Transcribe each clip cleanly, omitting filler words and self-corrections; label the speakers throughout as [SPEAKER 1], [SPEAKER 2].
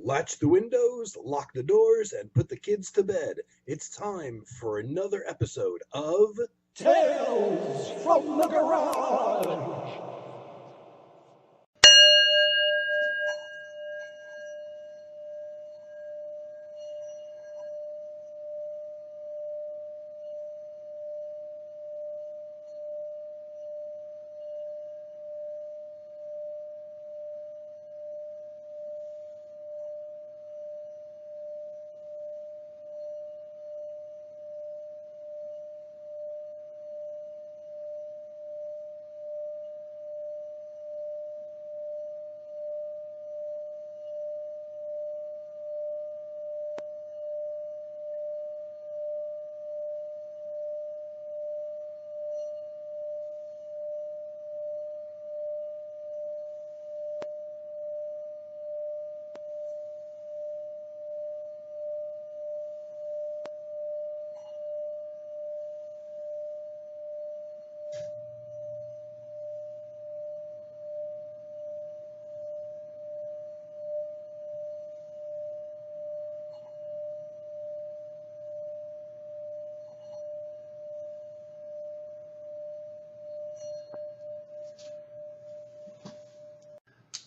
[SPEAKER 1] Latch the windows, lock the doors, and put the kids to bed. It's time for another episode of
[SPEAKER 2] Tales from the Garage!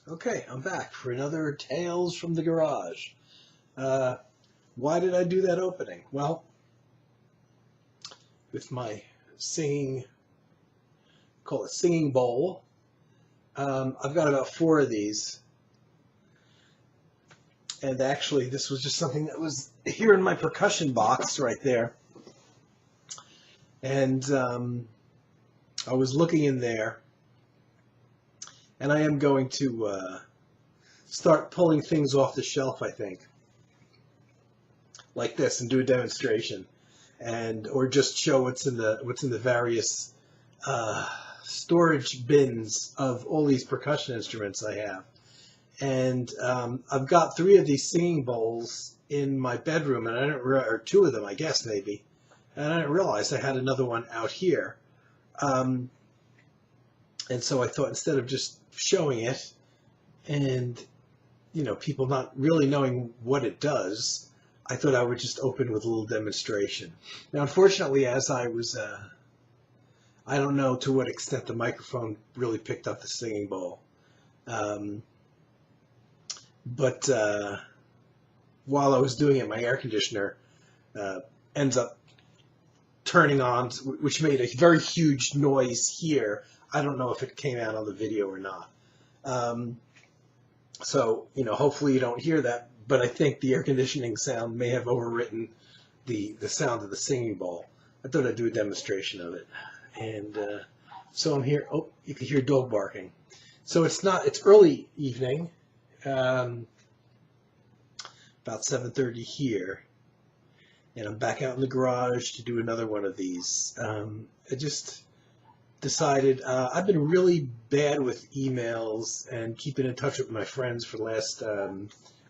[SPEAKER 3] Okay, I'm back for another Tales from the Garage. Why did I do that opening? Well, with my singing, call it singing bowl, I've got about 4 of these. And actually, this was just something that was here in my percussion box right there. And I was looking in there. And I am going to start pulling things off the shelf, I think, like this, and do a demonstration, or just show what's in the various storage bins of all these percussion instruments I have. And I've got 3 of these singing bowls in my bedroom, and I didn't or 2 of them, I guess maybe, and I didn't realize I had another one out here. And so I thought, instead of just showing it and, people not really knowing what it does, I thought I would just open with a little demonstration. Now, unfortunately, as I was, I don't know to what extent the microphone really picked up the singing bowl. But while I was doing it, my air conditioner ends up turning on, which made a very huge noise here. I don't know if it came out on the video or not. So, hopefully you don't hear that, but I think the air conditioning sound may have overwritten the sound of the singing bowl. I thought I'd do a demonstration of it. And so I'm here. Oh, you can hear dog barking. So it's early evening, about 7:30 here. And I'm back out in the garage to do another one of these. I just decided I've been really bad with emails and keeping in touch with my friends for the last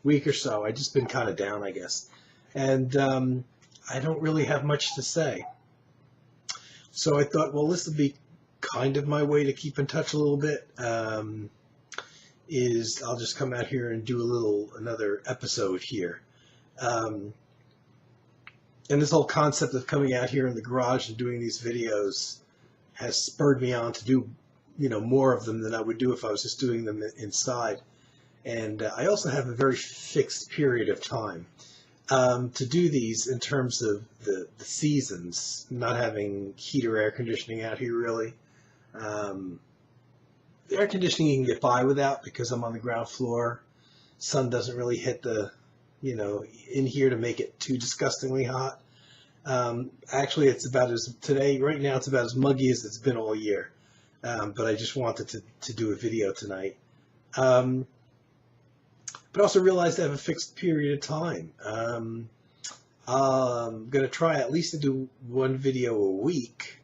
[SPEAKER 3] week or so. I've just been kind of down, I guess. And I don't really have much to say. So I thought, well, this would be kind of my way to keep in touch a little bit. Is I'll just come out here and do another episode here. And this whole concept of coming out here in the garage and doing these videos has spurred me on to do, more of them than I would do if I was just doing them inside. And I also have a very fixed period of time to do these in terms of the seasons, not having heat or air conditioning out here really. The air conditioning you can get by without because I'm on the ground floor. Sun doesn't really hit in here to make it too disgustingly hot. Actually, right now it's about as muggy as it's been all year. But I just wanted to do a video tonight. But I also realized I have a fixed period of time. I'm going to try at least to do 1 video a week,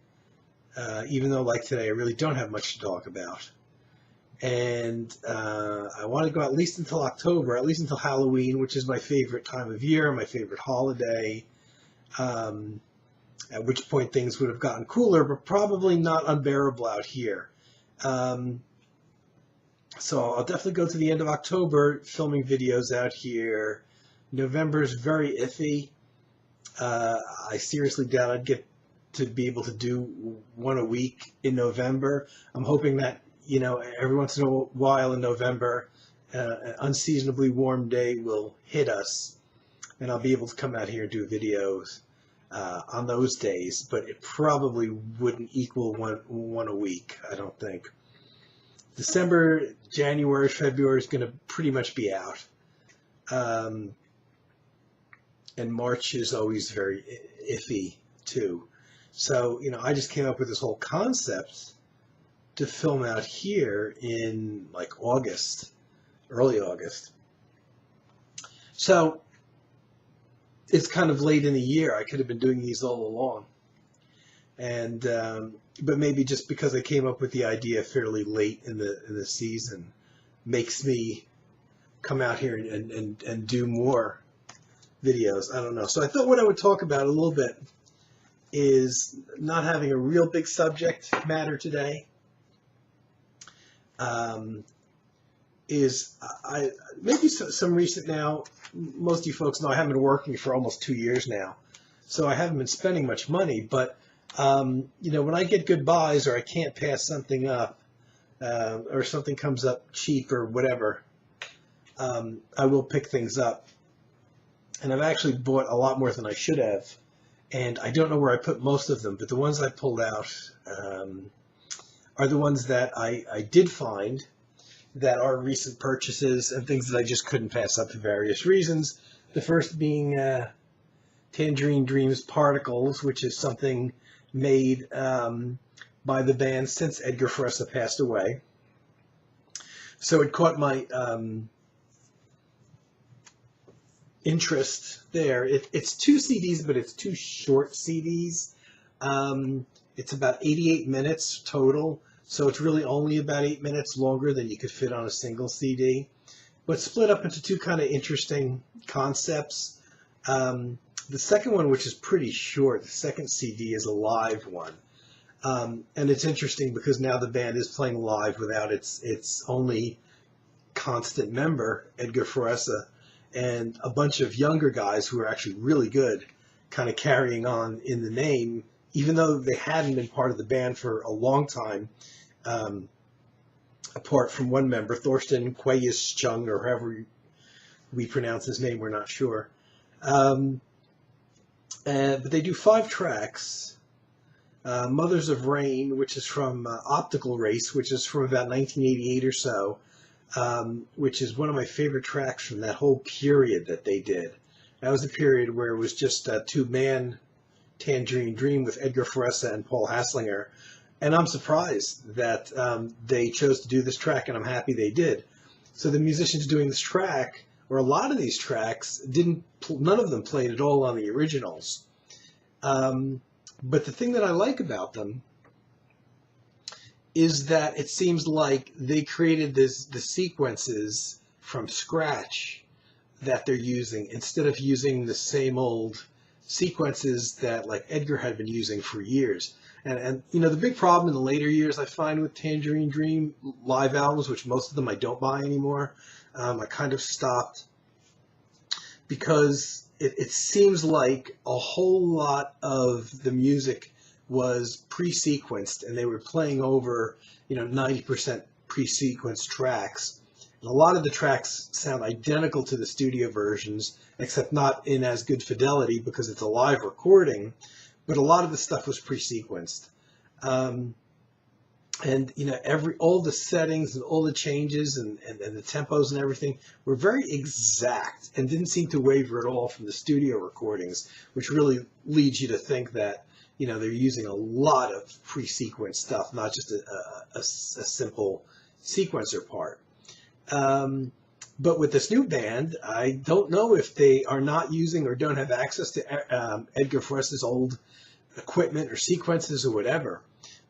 [SPEAKER 3] even though like today I really don't have much to talk about. And I want to go at least until October, at least until Halloween, which is my favorite time of year, my favorite holiday. At which point things would have gotten cooler, but probably not unbearable out here. So I'll definitely go to the end of October filming videos out here. November is very iffy. I seriously doubt I'd get to be able to do one a week in November. I'm hoping that, every once in a while in November, an unseasonably warm day will hit us, and I'll be able to come out here and do videos on those days, but it probably wouldn't equal one a week, I don't think. December, January, February is going to pretty much be out. And March is always very iffy too. So, I just came up with this whole concept to film out here in like August, early August. So it's kind of late in the year. I could have been doing these all along. And, but maybe just because I came up with the idea fairly late in the season makes me come out here and do more videos. I don't know. So I thought what I would talk about a little bit is not having a real big subject matter today. Maybe some recent now. Most of you folks know I haven't been working for almost 2 years now, so I haven't been spending much money. But when I get good buys or I can't pass something up, or something comes up cheap or whatever, I will pick things up. And I've actually bought a lot more than I should have, and I don't know where I put most of them, but the ones I pulled out are the ones that I did find that are recent purchases and things that I just couldn't pass up for various reasons. The first being Tangerine Dreams Particles, which is something made by the band since Edgar Fressa passed away. So it caught my interest there. It's 2 CDs, but it's 2 short CDs. It's about 88 minutes total, so it's really only about 8 minutes longer than you could fit on a single CD, but split up into 2 kind of interesting concepts. The second one, which is pretty short, the second CD, is a live one. And it's interesting because now the band is playing live without its only constant member, Edgar Fressa, and a bunch of younger guys who are actually really good, kind of carrying on in the name, even though they hadn't been part of the band for a long time, apart from one member, Thorsten Quayischung, or however we pronounce his name, we're not sure. But they do 5 tracks. Mothers of Rain, which is from Optical Race, which is from about 1988 or so, which is one of my favorite tracks from that whole period that they did. That was a period where it was just a 2-man Tangerine Dream with Edgar Fressa and Paul Hasslinger. And I'm surprised that they chose to do this track, and I'm happy they did. So the musicians doing this track, or a lot of these tracks, none of them played at all on the originals. But the thing that I like about them is that it seems like they created the sequences from scratch that they're using, instead of using the same old sequences that like Edgar had been using for years. And the big problem in the later years I find with Tangerine Dream live albums, which most of them I don't buy anymore, I kind of stopped because it seems like a whole lot of the music was pre-sequenced, and they were playing over 90% pre-sequenced tracks. And a lot of the tracks sound identical to the studio versions, except not in as good fidelity because it's a live recording, but a lot of the stuff was pre-sequenced. And all the settings and all the changes and the tempos and everything were very exact and didn't seem to waver at all from the studio recordings, which really leads you to think that they're using a lot of pre-sequenced stuff, not just a simple sequencer part. But with this new band, I don't know if they are not using or don't have access to Edgar Fressa's old equipment or sequences or whatever.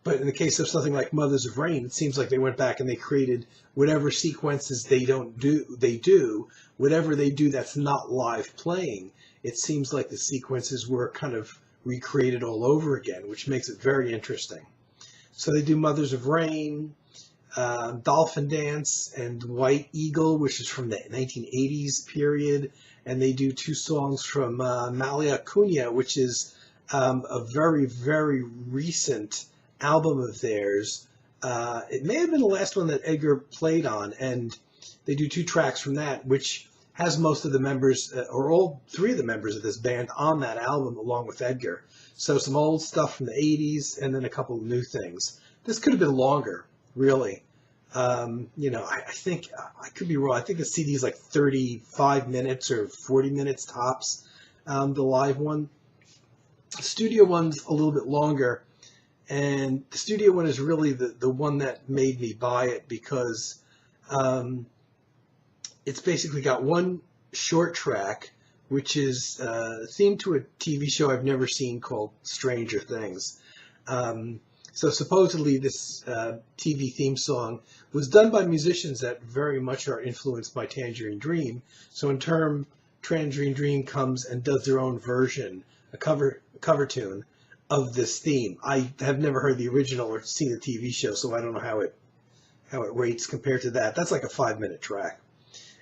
[SPEAKER 3] But in the case of something like Mothers of Rain, it seems like they went back and they created whatever sequences they do, whatever they do that's not live playing. It seems like the sequences were kind of recreated all over again, which makes it very interesting. So they do Mothers of Rain. Dolphin Dance and White Eagle, which is from the 1980s period. And they do 2 songs from Malia Cunha, which is a very, very recent album of theirs. It may have been the last one that Edgar played on, and they do 2 tracks from that, which has most of the members, or all 3 of the members of this band on that album, along with Edgar. So some old stuff from the 80s, and then a couple of new things. This could have been longer, really. I think, I could be wrong, I think the CD is like 35 minutes or 40 minutes tops, the live one. The studio one's a little bit longer, and the studio one is really the one that made me buy it, because it's basically got one short track, which is themed to a TV show I've never seen called Stranger Things. So supposedly this TV theme song was done by musicians that very much are influenced by Tangerine Dream. So in turn, Tangerine Dream comes and does their own version, a cover tune of this theme. I have never heard the original or seen the TV show, so I don't know how it rates compared to that. That's like a 5-minute track.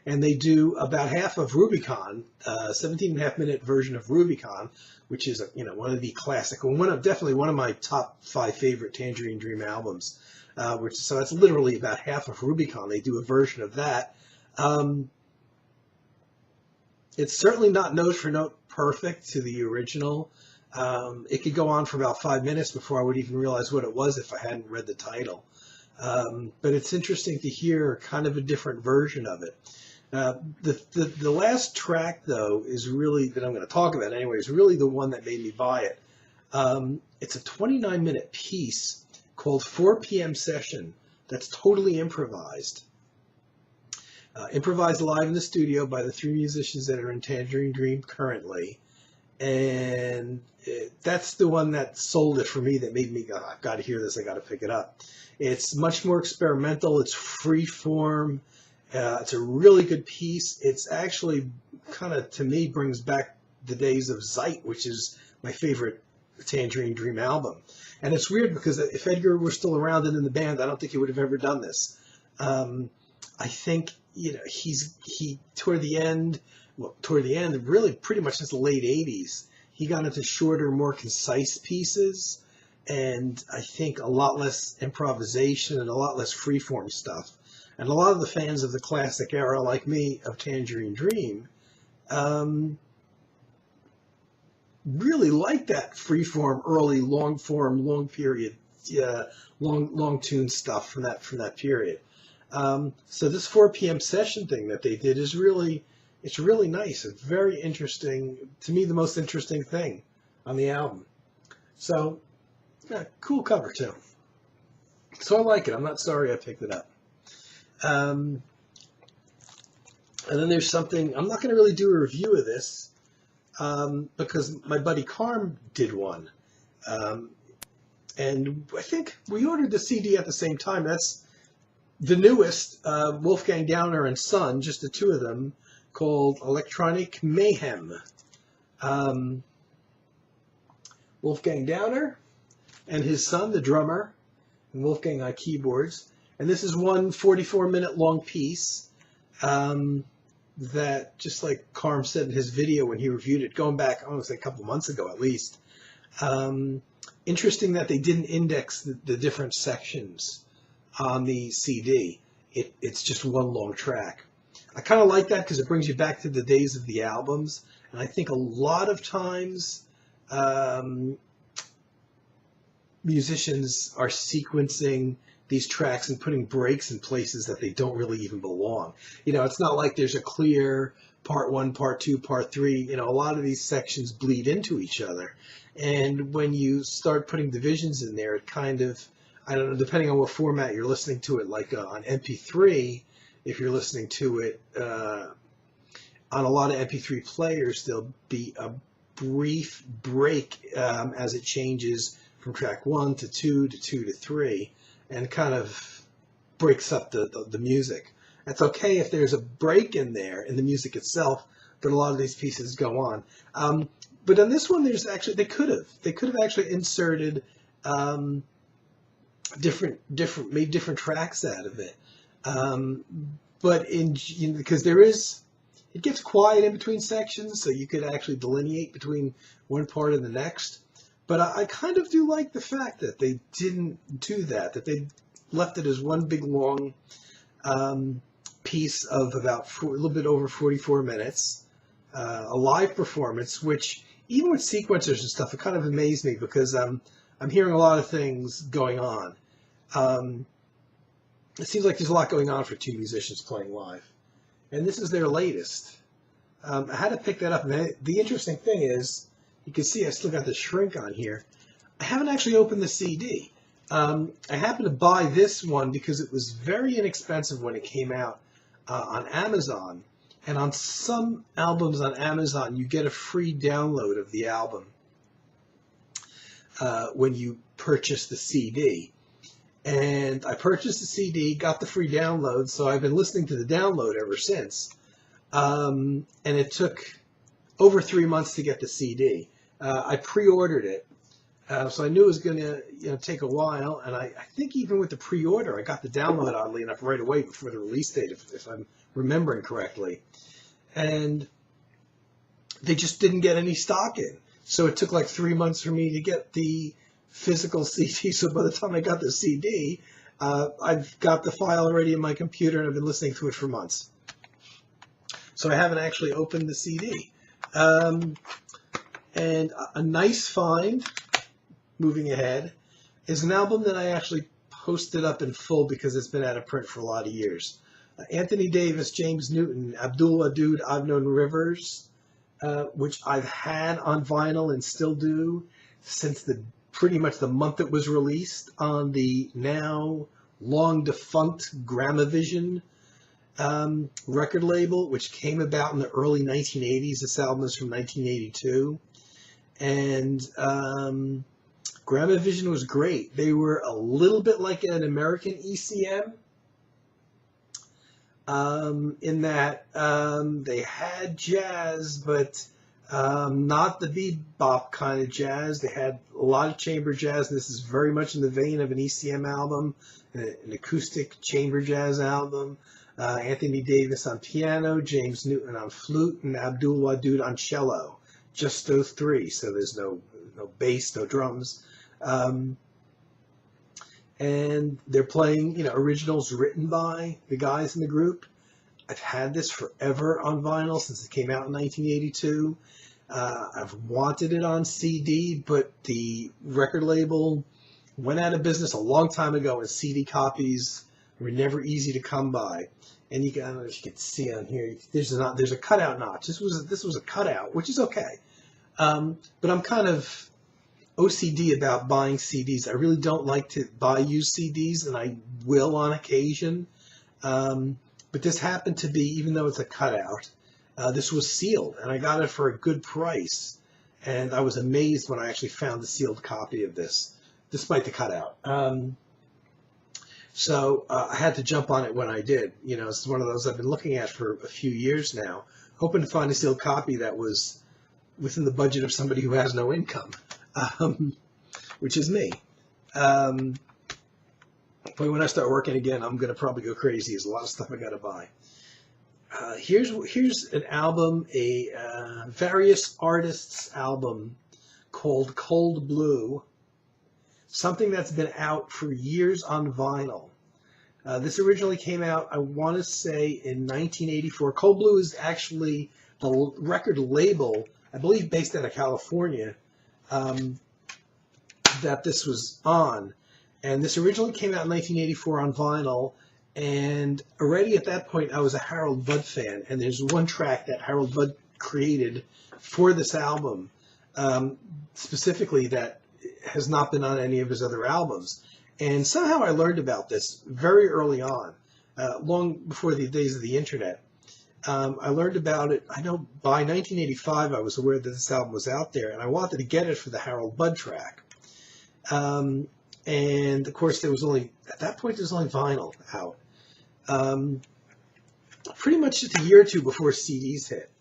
[SPEAKER 3] And they do about half of Rubicon, 17.5-minute version of Rubicon, which is one of the classic, definitely one of my top 5 favorite Tangerine Dream albums. So that's literally about half of Rubicon. They do a version of that. It's certainly not note for note perfect to the original. It could go on for about 5 minutes before I would even realize what it was if I hadn't read the title. But it's interesting to hear kind of a different version of it. The last track, though, is really, that I'm going to talk about anyway, is really the one that made me buy it. It's a 29-minute piece called 4 p.m. Session that's totally improvised. Improvised live in the studio by the 3 musicians that are in Tangerine Dream currently. And that's the one that sold it for me, that made me go, I've got to hear this, I got to pick it up. It's much more experimental, it's free form. It's a really good piece. It's actually kind of, to me, brings back the days of Zeit, which is my favorite Tangerine Dream album. And it's weird because if Edgar were still around and in the band, I don't think he would have ever done this. I think, he toward the end, really pretty much since the late 80s, he got into shorter, more concise pieces, and I think a lot less improvisation and a lot less freeform stuff. And a lot of the fans of the classic era, like me, of Tangerine Dream, really like that freeform, early, long-form, long-period, long tune stuff from that period. So this 4 p.m. session thing that they did is really nice. It's very interesting. To me, the most interesting thing on the album. So, yeah, cool cover too. So I like it. I'm not sorry I picked it up. And then there's something, I'm not going to really do a review of this because my buddy Carm did one. And I think we ordered the CD at the same time. That's the newest, Wolfgang Downer and Son, just the 2 of them, called Electronic Mayhem. Wolfgang Downer and his son, the drummer, and Wolfgang on keyboards. And this is one 44-minute long piece that, just like Carm said in his video when he reviewed it, going back, I want to say a couple months ago at least, interesting that they didn't index the different sections on the CD. It's just one long track. I kind of like that because it brings you back to the days of the albums. And I think a lot of times musicians are sequencing these tracks and putting breaks in places that they don't really even belong. It's not like there's a clear part 1, part 2, part 3. A lot of these sections bleed into each other. And when you start putting divisions in there, it kind of, I don't know, depending on what format you're listening to it, like on MP3, if you're listening to it on a lot of MP3 players, there'll be a brief break as it changes from track 1 to 2 to 2 to 3. And kind of breaks up the music. It's okay if there's a break in there in the music itself, but a lot of these pieces go on. But on this one, there's actually they could have actually inserted made different tracks out of it. But because it gets quiet in between sections, so you could actually delineate between one part and the next. But I kind of do like the fact that they didn't do that they left it as one big long piece of about a little bit over 44 minutes, a live performance, which even with sequencers and stuff, it kind of amazed me because I'm hearing a lot of things going on. It seems like there's a lot going on for two musicians playing live. And this is their latest. I had to pick that up. And the interesting thing is, you can see I still got the shrink on here. I haven't actually opened the CD. I happened to buy this one because it was very inexpensive when it came out on Amazon. And on some albums on Amazon, you get a free download of the album when you purchase the CD. And I purchased the CD, got the free download, so I've been listening to the download ever since. And it took over 3 months to get the CD. I pre-ordered it, so I knew it was going to take a while. And I think even with the pre-order, I got the download, oddly enough, right away before the release date, if I'm remembering correctly. And they just didn't get any stock in. So it took like 3 months for me to get the physical CD. So by the time I got the CD, I've got the file already in my computer and I've been listening to it for months. So I haven't actually opened the CD. And a nice find, moving ahead, is an album that I actually posted up in full because it's been out of print for a lot of years. Anthony Davis, James Newton, Abdul Wadud, I've Known Rivers, which I've had on vinyl and still do since pretty much the month it was released on the now long defunct Gramavision record label, which came about in the early 1980s. This album is from 1982. And Gramavision was great. They were a little bit like an American ECM in that they had jazz, but not the bebop kind of jazz. They had a lot of chamber jazz, and this is very much in the vein of an ECM album, an acoustic chamber jazz album. Anthony Davis on piano, James Newton on flute, and Abdul Wadud on cello. Just those three, so there's no bass, no drums. And they're playing, originals written by the guys in the group. I've had this forever on vinyl since it came out in 1982. I've wanted it on CD, but the record label went out of business a long time ago, and CD copies were never easy to come by. And I don't know if you can see on here, there's a cutout notch. This was a cutout, which is okay. But I'm kind of OCD about buying CDs. I really don't like to buy used CDs, and I will on occasion. But this happened to be, even though it's a cutout, this was sealed, and I got it for a good price. And I was amazed when I actually found the sealed copy of this, despite the cutout. So I had to jump on it when I did. It's one of those I've been looking at for a few years now, hoping to find a sealed copy that was within the budget of somebody who has no income, which is me. But when I start working again, I'm going to probably go crazy. There's a lot of stuff I got to buy. Here's an album, a various artists album called Cold Blue, something that's been out for years on vinyl. This originally came out, I want to say, in 1984. Cold Blue is actually the record label, I believe based out of California, that this was on. And this originally came out in 1984 on vinyl, and already at that point I was a Harold Budd fan, and there's one track that Harold Budd created for this album, specifically, that has not been on any of his other albums. And somehow I learned about this very early on, long before the days of the internet. I learned about it, I know by 1985 I was aware that this album was out there, and I wanted to get it for the Harold Budd track. And of course at that point there was only vinyl out. Pretty much just a year or two before CDs hit.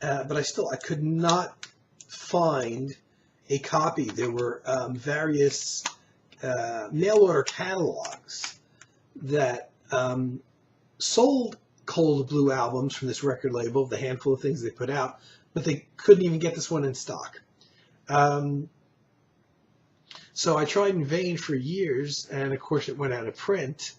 [SPEAKER 3] But I could not find a copy. There were various mail order catalogs that sold Cold Blue albums from this record label, the handful of things they put out, but they couldn't even get this one in stock. So I tried in vain for years, and of course it went out of print.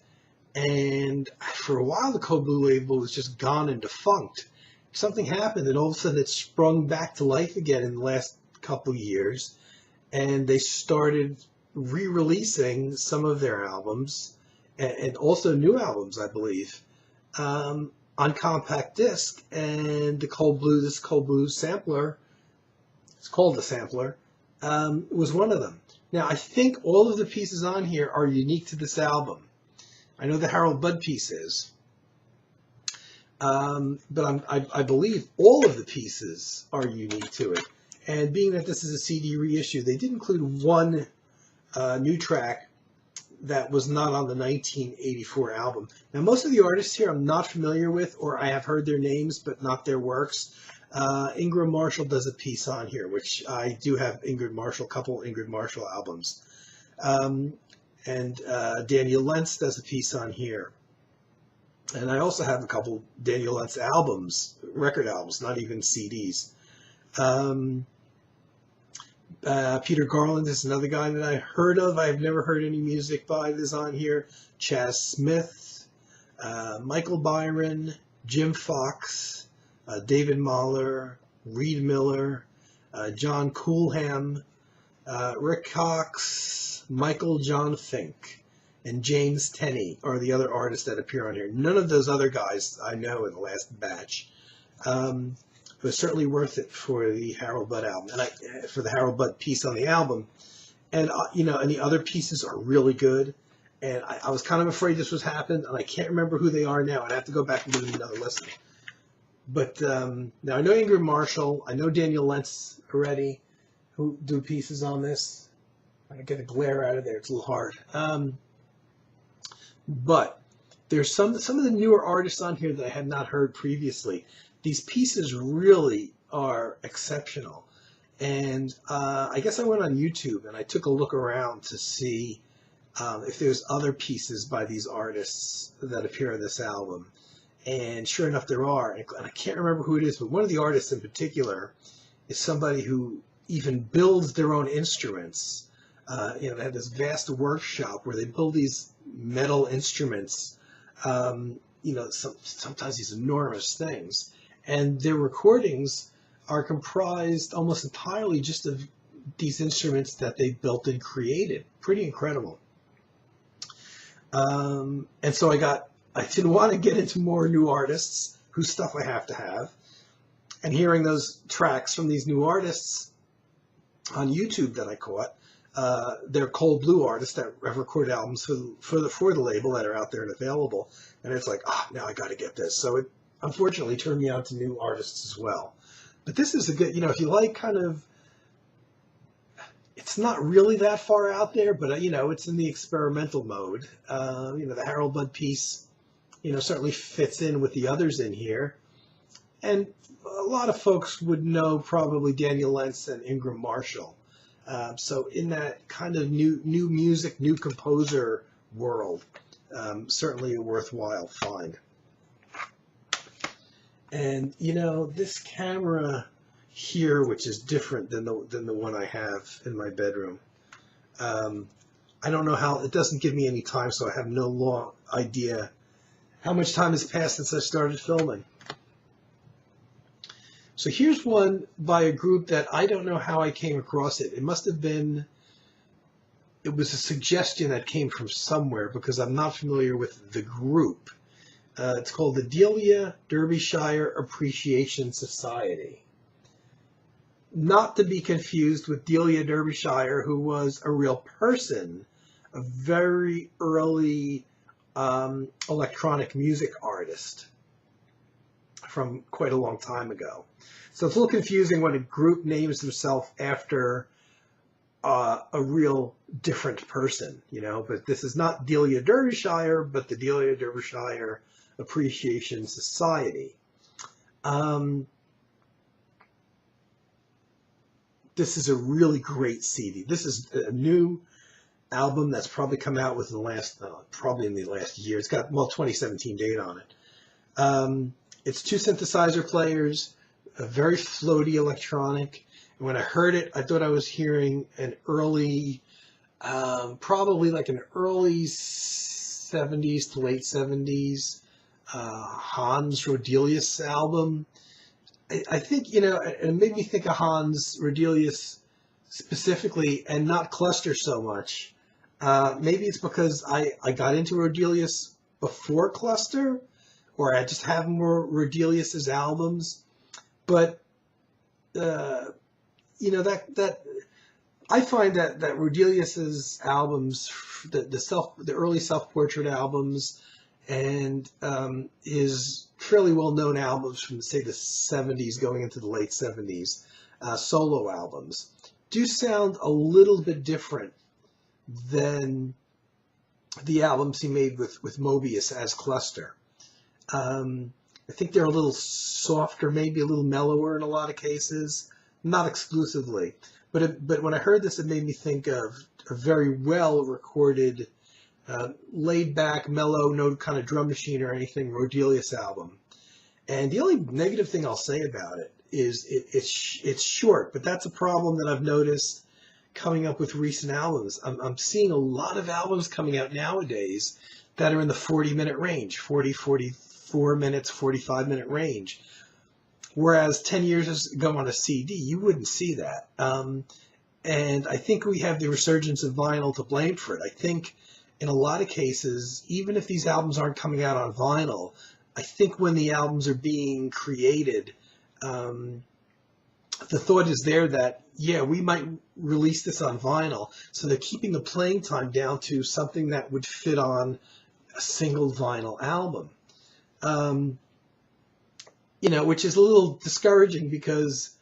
[SPEAKER 3] And for a while, the Cold Blue label was just gone and defunct. Something happened, and all of a sudden it sprung back to life again in the last couple years. And they started re-releasing some of their albums, and also new albums, I believe, on compact disc. And this Cold Blue sampler, it's called the sampler, was one of them. Now, I think all of the pieces on here are unique to this album. I know the Harold Budd piece is, but I believe all of the pieces are unique to it. And being that this is a CD reissue, they did include one new track that was not on the 1984 album. Now, most of the artists here I'm not familiar with, or I have heard their names, but not their works. Ingram Marshall does a piece on here, which I do have a couple Ingrid Marshall albums. And Daniel Lentz does a piece on here. And I also have a couple Daniel Lentz albums, record albums, not even CDs. Peter Garland is another guy that I heard of. I've never heard any music by this on here. Chaz Smith, Michael Byron, Jim Fox, David Mahler, Reed Miller, John Coolham, Rick Cox, Michael John Fink, and James Tenney are the other artists that appear on here. None of those other guys I know in the last batch. But certainly worth it for the Harold Budd album, and for the Harold Budd piece on the album. And and the other pieces are really good. And I was kind of afraid this was happening, and I can't remember who they are now. I'd have to go back and give them another listen. But now I know Ingrid Marshall, I know Daniel Lentz already, who do pieces on this. I get a glare out of there; it's a little hard. But there's some of the newer artists on here that I had not heard previously. These pieces really are exceptional. And I guess I went on YouTube and I took a look around to see if there's other pieces by these artists that appear on this album. And sure enough, there are. And I can't remember who it is, but one of the artists in particular is somebody who even builds their own instruments. They have this vast workshop where they build these metal instruments, sometimes these enormous things. And their recordings are comprised almost entirely just of these instruments that they built and created. Pretty incredible. And so I didn't want to get into more new artists whose stuff I have to have. And hearing those tracks from these new artists on YouTube that I caught, they're Cold Blue artists that have recorded albums for the label that are out there and available. And it's like, now I got to get this. So it unfortunately turned me on to new artists as well. But this is a good, if you like kind of, it's not really that far out there, but it's in the experimental mode. The Harold Budd piece, certainly fits in with the others in here. And a lot of folks would know probably Daniel Lentz and Ingram Marshall. So in that kind of new music, new composer world, certainly a worthwhile find. And this camera here, which is different than the one I have in my bedroom. I don't know how, it doesn't give me any time, so I have no idea how much time has passed since I started filming. So here's one by a group that I don't know how I came across it. It was a suggestion that came from somewhere because I'm not familiar with the group. It's called the Delia Derbyshire Appreciation Society. Not to be confused with Delia Derbyshire, who was a real person, a very early electronic music artist from quite a long time ago. So it's a little confusing when a group names themselves after a real different person, but this is not Delia Derbyshire, but the Delia Derbyshire Appreciation Society. This is a really great CD. This is a new album that's probably come out within the last, probably in the last year. It's got, well, 2017 date on it. It's two synthesizer players, a very floaty electronic. And when I heard it, I thought I was hearing an early, probably like an early 70s to late 70s Hans Rodelius album. I think, it made me think of Hans Rodelius specifically and not Cluster so much. Maybe it's because I got into Rodelius before Cluster, or I just have more Rodelius's albums. But, that I find that Rodelius's albums, the early self-portrait albums, and his fairly well-known albums from, say, the 70s going into the late 70s, solo albums, do sound a little bit different than the albums he made with Moebius as Cluster. I think they're a little softer, maybe a little mellower in a lot of cases, not exclusively. But when I heard this, it made me think of a very well-recorded, laid-back, mellow, no kind of drum machine or anything Rodelius album. And the only negative thing I'll say about it is it's short, but that's a problem that I've noticed coming up with recent albums. I'm seeing a lot of albums coming out nowadays that are in the 40-minute range, 40, 44 minutes, 45-minute range. Whereas 10 years ago on a CD, you wouldn't see that. And I think we have the resurgence of vinyl to blame for it. I think in a lot of cases, even if these albums aren't coming out on vinyl, I think when the albums are being created, the thought is there that, yeah, we might release this on vinyl. So they're keeping the playing time down to something that would fit on a single vinyl album. Which is a little discouraging because,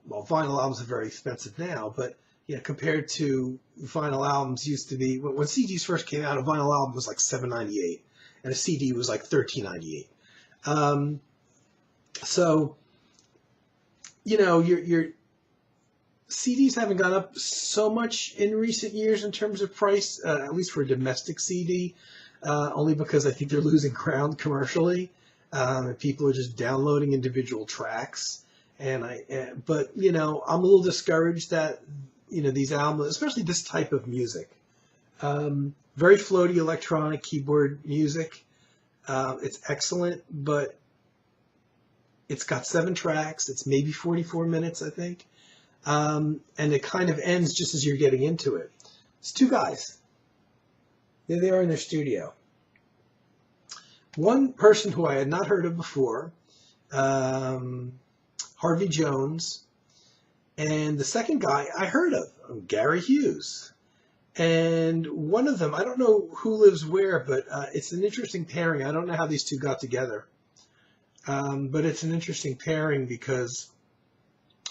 [SPEAKER 3] well, vinyl albums are very expensive now, but compared to vinyl albums used to be, when CDs first came out, a vinyl album was like $7.98 and a CD was like $13.98. So, your CDs haven't gone up so much in recent years in terms of price, at least for a domestic CD, only because I think they're losing ground commercially. And people are just downloading individual tracks. But I'm a little discouraged that, these albums, especially this type of music, very floaty electronic keyboard music. It's excellent, but it's got 7 tracks. It's maybe 44 minutes, I think. And it kind of ends just as you're getting into it. It's 2 guys. There they are in their studio. One person who I had not heard of before, Harvey Jones, and the second guy I heard of, Gary Hughes. And one of them, I don't know who lives where, but it's an interesting pairing. I don't know how these two got together, but it's an interesting pairing because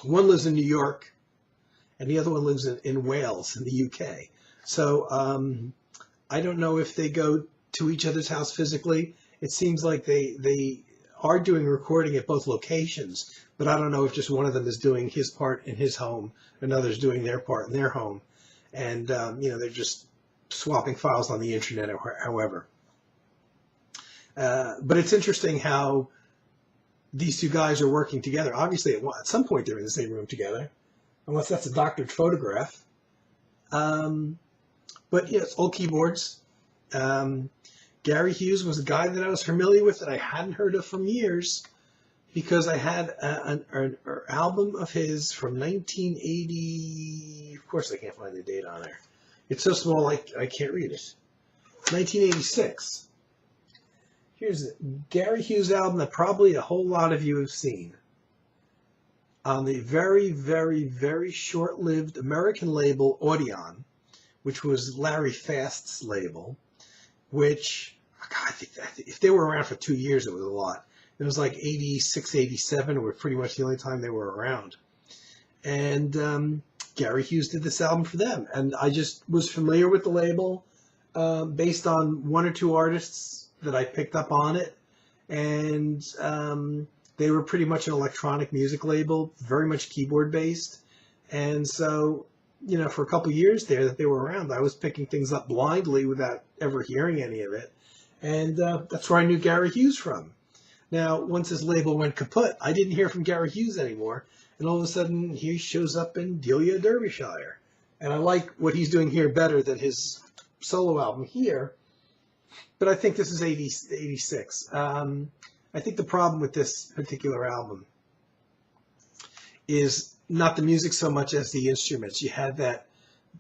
[SPEAKER 3] one lives in New York and the other one lives in Wales in the UK. So I don't know if they go to each other's house physically. It seems like they are doing recording at both locations, but I don't know if just one of them is doing his part in his home, another's doing their part in their home, and they're just swapping files on the internet or however. But it's interesting how these 2 guys are working together. Obviously, at some point they're in the same room together, unless that's a doctored photograph. But it's old keyboards. Gary Hughes was a guy that I was familiar with that I hadn't heard of from years because I had an album of his from 1980. Of course, I can't find the date on there. It's so small I can't read it. 1986. Here's it. Gary Hughes album that probably a whole lot of you have seen. On the very, very, very short-lived American label Audion, which was Larry Fast's label, which, God, I think if they were around for 2 years, it was a lot. It was like 86, 87 were pretty much the only time they were around. And Gary Hughes did this album for them. And I just was familiar with the label based on 1 or 2 artists that I picked up on it. And they were pretty much an electronic music label, very much keyboard based. And so for a couple years there that they were around, I was picking things up blindly without ever hearing any of it. And that's where I knew Gary Hughes from. Now, once his label went kaput, I didn't hear from Gary Hughes anymore. And all of a sudden, he shows up in Delia, Derbyshire. And I like what he's doing here better than his solo album here. But I think this is 86. I think the problem with this particular album is not the music so much as the instruments. You had that,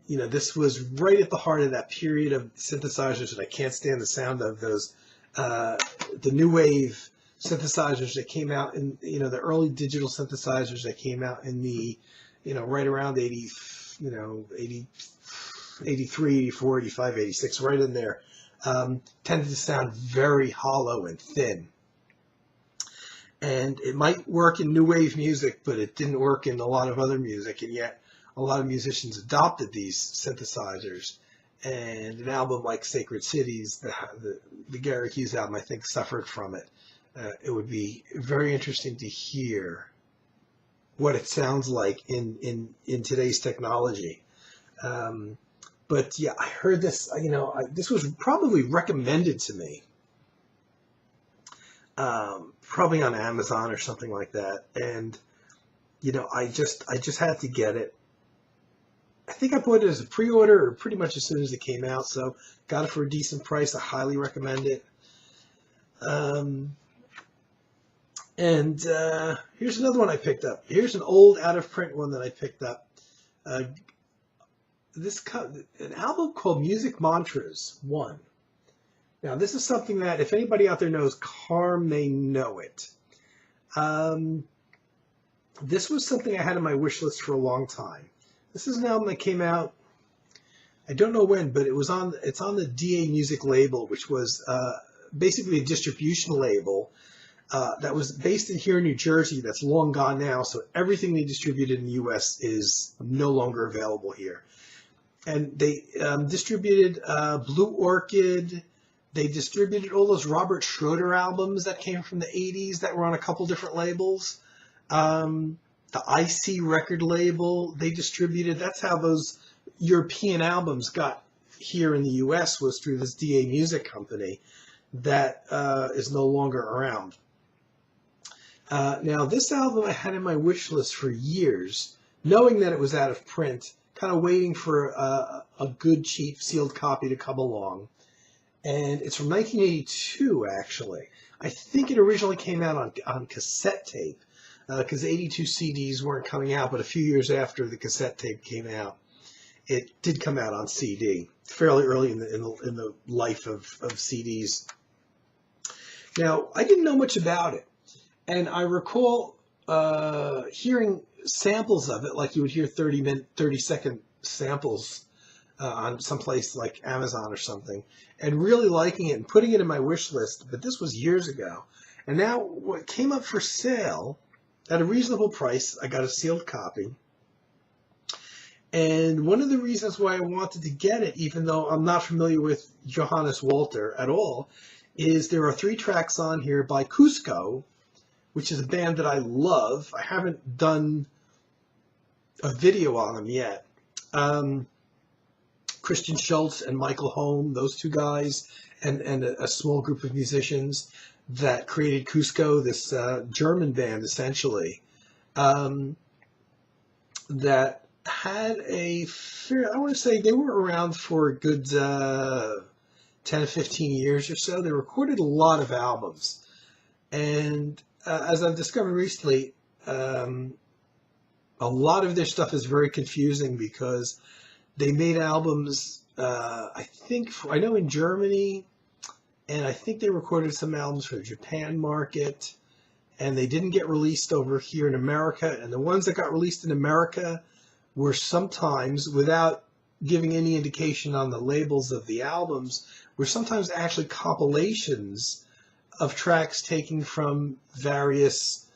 [SPEAKER 3] this was right at the heart of that period of synthesizers that I can't stand the sound of, those, the new wave synthesizers that came out in, the early digital synthesizers that came out in the, right around 80, 83, 84, 85, 86, right in there, tended to sound very hollow and thin. And it might work in new wave music, but it didn't work in a lot of other music. And yet a lot of musicians adopted these synthesizers. And an album like Sacred Cities, the Gary Hughes album, I think suffered from it. It would be very interesting to hear what it sounds like in today's technology. But yeah, I heard this, this was probably recommended to me. Probably on Amazon or something like that. And, I just had to get it. I think I bought it as a pre-order or pretty much as soon as it came out. So got it for a decent price. I highly recommend it. And here's another one I picked up. Here's an old out-of-print one that I picked up. An album called Music Mantras 1. Now, this is something that, if anybody out there knows Carm, may know it. This was something I had on my wish list for a long time. This is an album that came out, I don't know when, but it's on the DA Music label, which was basically a distribution label that was based here in New Jersey. That's long gone now, so everything they distributed in the U.S. is no longer available here. And they distributed Blue Orchid. They distributed all those Robert Schroeder albums that came from the 80s that were on a couple different labels. The IC record label they distributed. That's how those European albums got here in the U.S. was through this DA Music company that is no longer around. Now, this album I had in my wish list for years, knowing that it was out of print, kind of waiting for a good, cheap, sealed copy to come along. And it's from 1982, actually. I think it originally came out on cassette tape, because 82 CDs weren't coming out, but a few years after the cassette tape came out, it did come out on CD, fairly early in the life of CDs. Now, I didn't know much about it, and I recall hearing samples of it, like you would hear 30-second samples on someplace like Amazon or something, and really liking it and putting it in my wish list. But this was years ago. And now what came up for sale at a reasonable price, I got a sealed copy. And one of the reasons why I wanted to get it, even though I'm not familiar with Johannes Walter at all, is there are 3 tracks on here by Cusco, which is a band that I love. I haven't done a video on them yet. Christian Schultz and Michael Holm, those 2 guys, and a small group of musicians that created Cusco, this German band, essentially, that had I want to say they were around for a good 10 to 15 years or so. They recorded a lot of albums. And as I've discovered recently, a lot of their stuff is very confusing because they made albums, I know in Germany, and I think they recorded some albums for the Japan market, and they didn't get released over here in America. And the ones that got released in America were sometimes, without giving any indication on the labels of the albums, were sometimes actually compilations of tracks taken from various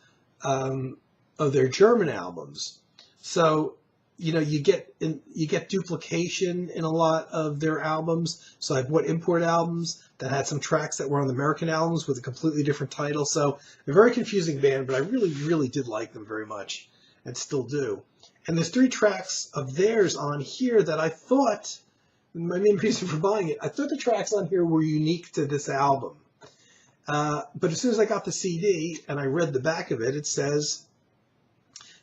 [SPEAKER 3] of their German albums. So, you get duplication in a lot of their albums. So I bought import albums that had some tracks that were on the American albums with a completely different title. So a very confusing band, but I really, really did like them very much. and still do. And there's 3 tracks of theirs on here that I thought, my main reason for buying it, I thought the tracks on here were unique to this album. But as soon as I got the CD and I read the back of it, it says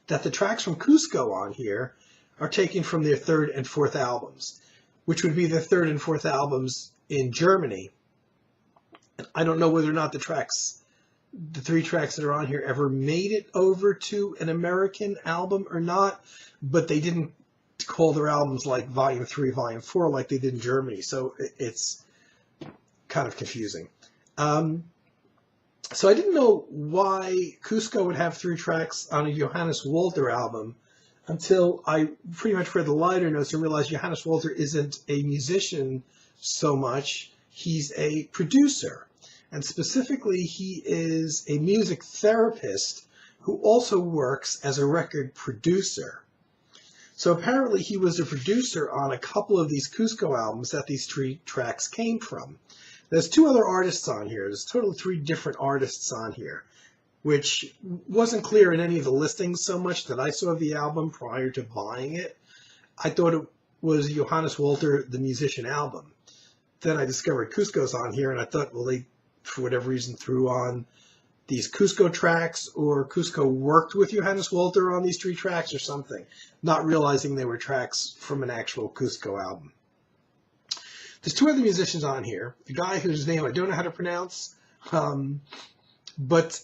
[SPEAKER 3] that the tracks from Cusco on here are taken from their 3rd and 4th albums, which would be their 3rd and 4th albums in Germany. And I don't know whether or not the 3 tracks that are on here ever made it over to an American album or not, but they didn't call their albums like Volume 3, Volume 4 like they did in Germany, so it's kind of confusing. So I didn't know why Cusco would have 3 tracks on a Johannes Walter album until I pretty much read the liner notes and realized Johannes Walter isn't a musician so much, he's a producer. And specifically, he is a music therapist who also works as a record producer. So apparently he was a producer on a couple of these Cusco albums that these 3 tracks came from. There's 2 other artists on here. There's a total of 3 different artists on here, which wasn't clear in any of the listings so much that I saw of the album prior to buying it. I thought it was Johannes Walter, the musician album. Then I discovered Cusco's on here, and I thought, well, they, for whatever reason, threw on these Cusco tracks, or Cusco worked with Johannes Walter on these 3 tracks or something, not realizing they were tracks from an actual Cusco album. There's 2 other musicians on here. The guy whose name I don't know how to pronounce, called Meho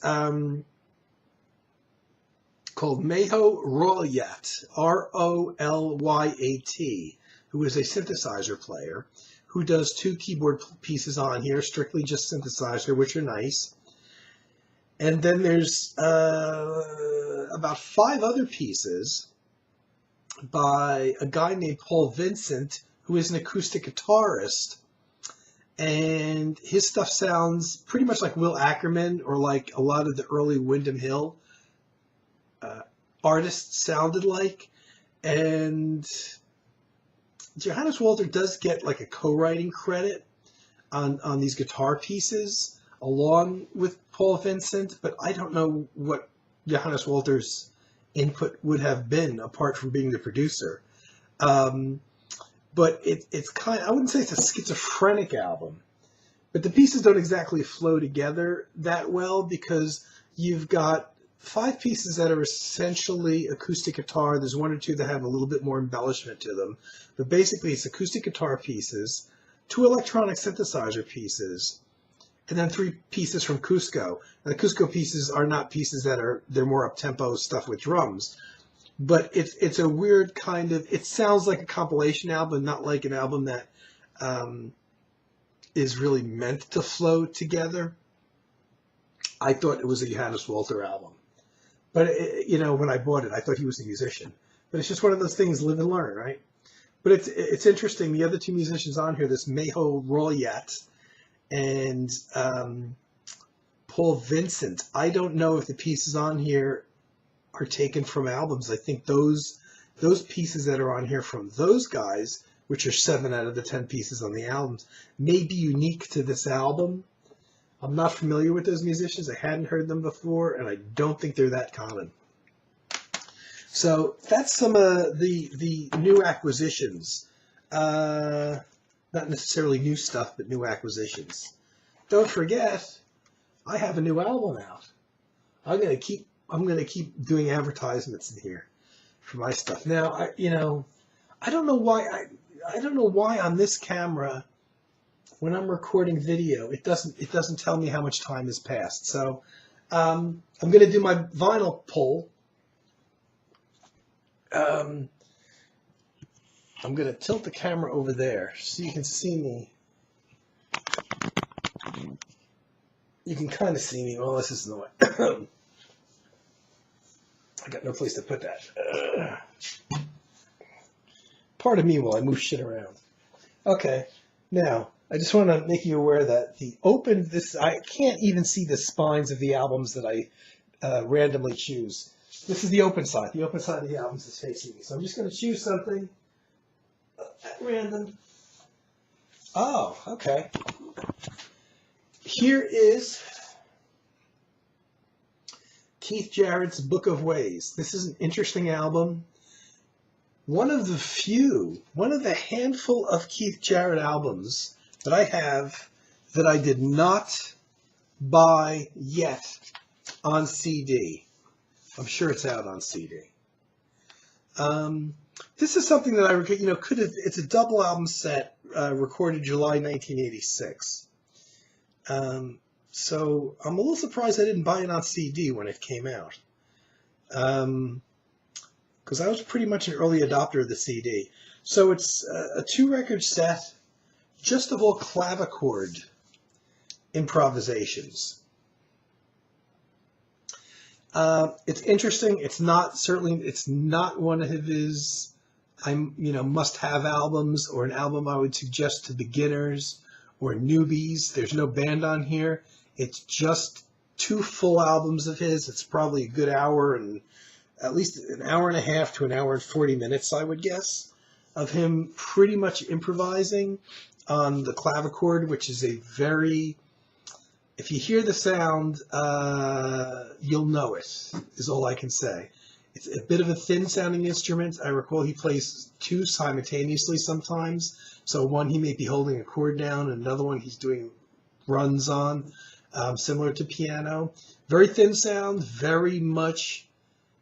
[SPEAKER 3] Rolyat, Rolyat, who is a synthesizer player, who does 2 keyboard pieces on here, strictly just synthesizer, which are nice. And then there's about 5 other pieces by a guy named Paul Vincent, who is an acoustic guitarist. And his stuff sounds pretty much like Will Ackerman or like a lot of the early Windham Hill artists sounded like. And Johannes Walter does get like a co-writing credit on these guitar pieces along with Paul Vincent, but I don't know what Johannes Walter's input would have been apart from being the producer. But it's kind of, I wouldn't say it's a schizophrenic album, but the pieces don't exactly flow together that well because you've got 5 pieces that are essentially acoustic guitar. There's 1 or 2 that have a little bit more embellishment to them, but basically it's acoustic guitar pieces, 2 electronic synthesizer pieces, and then 3 pieces from Cusco. And the Cusco pieces are not pieces they're more up-tempo stuff with drums. But it's a weird kind of, it sounds like a compilation album, not like an album that is really meant to flow together. I thought it was a Johannes Walter album. But, when I bought it, I thought he was a musician. But it's just one of those things, live and learn, right? But it's interesting, the other 2 musicians on here, this Meho Rolyat and Paul Vincent, I don't know if the pieces on here are taken from albums. I think those pieces that are on here from those guys, which are 7 out of the 10 pieces on the albums, may be unique to this album. I'm not familiar with those musicians. I hadn't heard them before, and I don't think they're that common. So that's some of the new acquisitions. Not necessarily new stuff, but new acquisitions. Don't forget, I have a new album out. I'm gonna keep doing advertisements in here for my stuff. Now, I don't know why on this camera, when I'm recording video, it doesn't tell me how much time has passed. So I'm going to do my vinyl pull. I'm going to tilt the camera over there so you can see me. You can kind of see me. Well, this is the way. I got no place to put that. Pardon me while I move shit around. Okay, now I just want to make you aware that I can't even see the spines of the albums that I randomly choose. This is the open side. The open side of the albums is facing me. So I'm just going to choose something at random. Oh, okay. Here is Keith Jarrett's Book of Ways. This is an interesting album. One of the handful of Keith Jarrett albums that I have that I did not buy yet on CD. I'm sure it's out on CD. This is something that I could have. It's a double album set, recorded July 1986. So I'm a little surprised I didn't buy it on CD when it came out. Because I was pretty much an early adopter of the CD. So it's a 2-record set, just of all clavichord improvisations. It's interesting. It's not one of his must-have albums, or an album I would suggest to beginners or newbies. There's no band on here. It's just 2 full albums of his. It's probably a good hour, and at least an hour and a half to an hour and 40 minutes, I would guess, of him pretty much improvising on the clavichord, which is a very, if you hear the sound, you'll know it, is all I can say. It's a bit of a thin-sounding instrument. I recall he plays 2 simultaneously sometimes. So one he may be holding a chord down, and another one he's doing runs on, similar to piano. Very thin sound, very much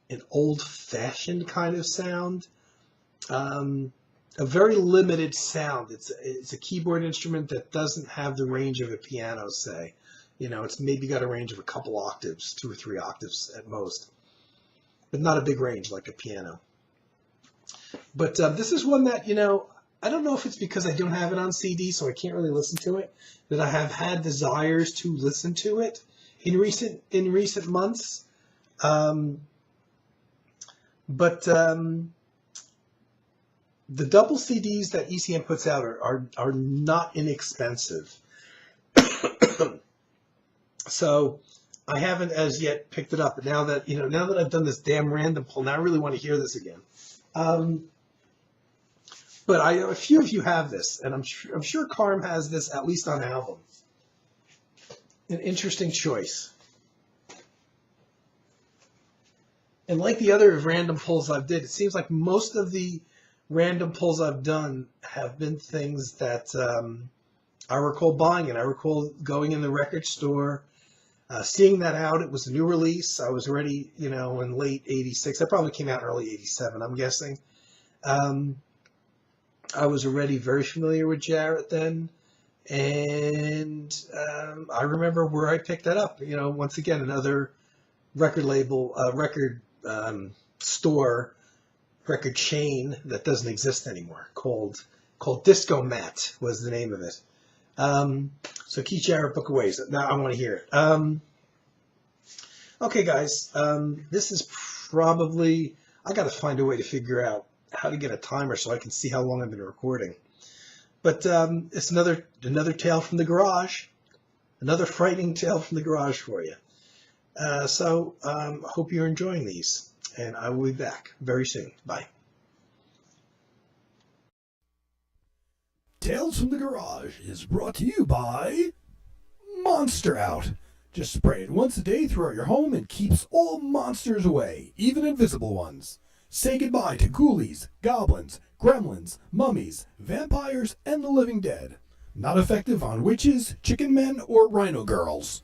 [SPEAKER 3] an old-fashioned kind of sound. A very limited sound. It's a keyboard instrument that doesn't have the range of a piano, say. It's maybe got a range of a couple octaves, 2 or 3 octaves at most. But not a big range like a piano. But this is one that, I don't know if it's because I don't have it on CD, so I can't really listen to it, that I have had desires to listen to it in recent months. But the double CDs that ECM puts out are not inexpensive. So I haven't as yet picked it up. But now that I've done this damn random pull, now I really want to hear this again. But a few of you have this, and I'm sure Carm has this at least on album. An interesting choice. And like the other random pulls I've did, it seems like most of the random pulls I've done have been things that I recall buying, and I recall going in the record store, seeing that out. It was a new release. I was already, in late 86. That probably came out early 87, I'm guessing. I was already very familiar with Jarrett then. And I remember where I picked that up. Once again, another record label, record store, record chain that doesn't exist anymore, called Disco Mat was the name of it. So Keith Jarrett, Book of Ways. Now I want to hear it. Okay, guys, this is probably, I got to find a way to figure out how to get a timer so I can see how long I've been recording. But it's another tale from the garage, another frightening tale from the garage for you. So I hope you're enjoying these, and I will be back very soon. Bye.
[SPEAKER 2] Tales from the Garage is brought to you by Monster Out. Just spray it once a day throughout your home and keeps all monsters away, even invisible ones. Say goodbye to ghoulies, goblins, gremlins, mummies, vampires, and the living dead. Not effective on witches, chicken men, or rhino girls.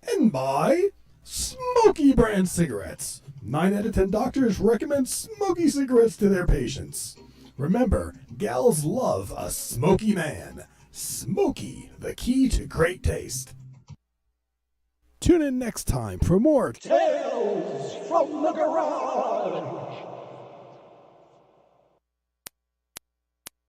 [SPEAKER 2] And by Smoky brand cigarettes. 9 out of 10 doctors recommend smoky cigarettes to their patients. Remember, gals love a smoky man. Smoky, the key to great taste. Tune in next time for more
[SPEAKER 4] Tales from the Garage.